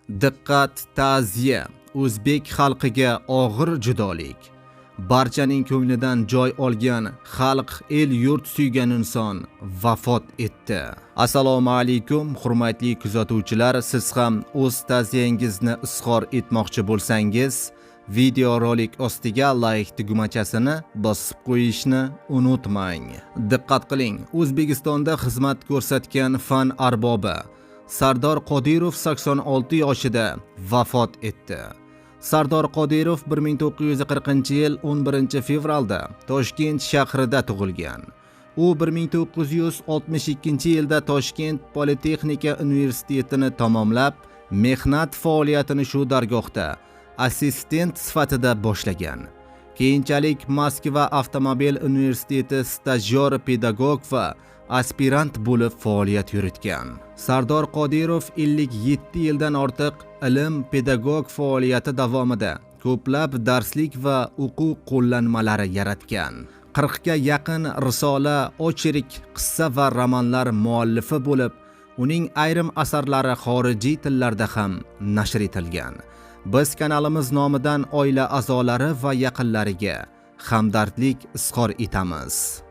Diqqat, ta'ziya. O'zbek xalqiga og'ir judolik. Barchaning ko'nglidan joy olgan xalq, el yurt suygan inson vafot etdi. Assalomu alaykum, hurmatli kuzatuvchilar. Siz ham o'z ta'ziyangizni izhor etmoqchi bo'lsangiz, video rolik ostiga like tugmachasini bosib qo'yishni unutmang. Diqqat qiling, O'zbekistonda xizmat ko'rsatgan fan arbobi Sardor Qodirov 86 yoshida vafot etdi. Sardor Qodirov 1940-yil 11-fevralda Toshkent shahrida tug'ilgan. U 1962-yilda Toshkent Politexnika universitetini tamomlab, mehnat faoliyatini shu dargohda assistent sifatida boshlagan. Keyinchalik Moskva avtomobil universiteti stajyor pedagog va aspirant bo'lib faoliyat yuritgan. Sardor Qodirov 57 yildan ortiq ilm pedagog faoliyati davomida ko'plab darslik va o'quv qo'llanmalari yaratgan. 40 ga yaqin risola, ochirik, qissa va romanlar muallifi bo'lib, uning ayrim asarlari xorijiy tillarda ham nashr etilgan. Biz kanalimiz nomidan oila a'zolari va yaqinlariga hamdardlik izhor etamiz.